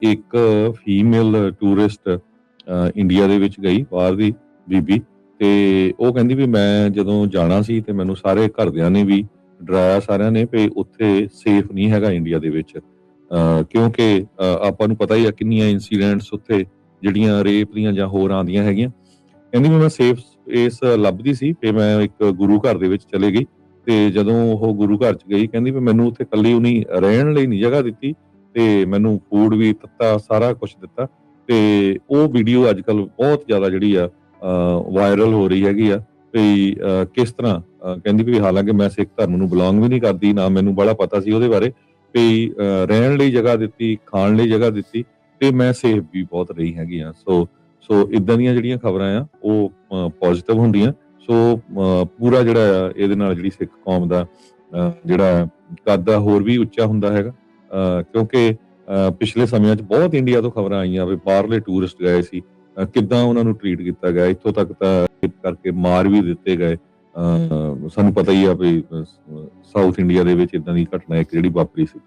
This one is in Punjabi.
ਇੱਕ ਫੀਮੇਲ ਟੂਰਿਸਟ ਇੰਡੀਆ ਦੇ ਵਿੱਚ ਗਈ, ਬਾਹਰ ਦੀ ਬੀਬੀ, ਤੇ ਉਹ ਕਹਿੰਦੀ ਵੀ ਮੈਂ ਜਦੋਂ ਜਾਣਾ ਸੀ ਤੇ ਮੈਨੂੰ ਸਾਰੇ ਘਰਦਿਆਂ ਨੇ ਵੀ ਡਰਾਇਆ, ਸਾਰਿਆਂ ਨੇ, ਵੀ ਉੱਥੇ ਸੇਫ ਨਹੀਂ ਹੈਗਾ ਇੰਡੀਆ ਦੇ ਵਿੱਚ, ਕਿਉਂਕਿ ਆਪਾਂ ਨੂੰ ਪਤਾ ਹੀ ਆ ਕਿੰਨੀਆਂ ਇਨਸੀਡੈਂਟਸ ਉੱਥੇ ਜਿਹੜੀਆਂ ਰੇਪ ਦੀਆਂ ਜਾਂ ਹੋਰ ਆਉਂਦੀਆਂ ਹੈਗੀਆਂ। ਕਹਿੰਦੀ ਵੀ ਮੈਂ ਸੇਫ ਇਸ ਲੱਭਦੀ ਸੀ ਤੇ ਮੈਂ ਇੱਕ ਗੁਰੂ ਘਰ ਦੇ ਵਿੱਚ ਚਲੇ ਗਈ, ਤੇ ਜਦੋਂ ਉਹ ਗੁਰੂ ਘਰ ਚ ਗਈ ਕਹਿੰਦੀ ਵੀ ਮੈਨੂੰ ਉੱਥੇ ਇਕੱਲੀ ਉਹਨੀ ਰਹਿਣ ਲਈ ਨਹੀਂ ਜਗ੍ਹਾ ਦਿੱਤੀ, ਤੇ ਮੈਨੂੰ ਫੂਡ ਵੀ ਦਿੱਤਾ, ਸਾਰਾ ਕੁਝ ਦਿੱਤਾ। ਤੇ ਉਹ ਵੀਡੀਓ ਅੱਜ ਕੱਲ ਬਹੁਤ ਜ਼ਿਆਦਾ ਜਿਹੜੀ ਆ ਵਾਇਰਲ ਹੋ ਰਹੀ ਹੈਗੀ ਆ ਵੀ ਕਿਸ ਤਰ੍ਹਾਂ ਕਹਿੰਦੀ ਵੀ ਹਾਲਾਂਕਿ ਮੈਂ ਸਿੱਖ ਧਰਮ ਨੂੰ ਬਿਲੋਂਗ ਵੀ ਨਹੀਂ ਕਰਦੀ, ਨਾ ਮੈਨੂੰ ਬੜਾ ਪਤਾ ਸੀ ਉਹਦੇ ਬਾਰੇ, ਵੀ ਰਹਿਣ ਲਈ ਜਗ੍ਹਾ ਦਿੱਤੀ, ਖਾਣ ਲਈ ਜਗ੍ਹਾ ਦਿੱਤੀ, ਤੇ ਮੈਂ ਸੇਫ ਵੀ ਬਹੁਤ ਰਹੀ ਹੈਗੀ ਆ। ਸੋ ਇਦਾਂ ਦੀਆਂ ਜਿਹੜੀਆਂ ਖਬਰਾਂ ਆ ਉਹ ਪੋਜ਼ਿਟਿਵ ਹੁੰਦੀਆਂ। ਸੋ ਪੂਰਾ ਜਿਹੜਾ ਆ ਇਹਦੇ ਨਾਲ ਜਿਹੜੀ ਸਿੱਖ ਕੌਮ ਦਾ ਜਿਹੜਾ ਕੱਦ ਆ ਹੋਰ ਵੀ ਉੱਚਾ ਹੁੰਦਾ ਹੈਗਾ, ਕਿਉਂਕਿ ਪਿਛਲੇ ਸਮਿਆਂ 'ਚ ਬਹੁਤ ਇੰਡੀਆ ਤੋਂ ਖਬਰਾਂ ਆਈਆਂ ਵੀ ਬਾਹਰਲੇ ਟੂਰਿਸਟ ਗਏ ਸੀ, ਕਿੱਦਾਂ ਉਹਨਾਂ ਨੂੰ ਟਰੀਟ ਕੀਤਾ ਗਿਆ, ਇੱਥੋਂ ਤੱਕ ਤਾਂ ਰੇਪ ਕਰਕੇ ਮਾਰ ਵੀ ਦਿੱਤੇ ਗਏ। ਸਾਨੂੰ ਪਤਾ ਹੀ ਆ ਵੀ ਸਾਊਥ ਇੰਡੀਆ ਦੇ ਵਿੱਚ ਇਦਾਂ ਦੀ ਘਟਨਾ ਇੱਕ ਜਿਹੜੀ ਵਾਪਰੀ ਸੀ।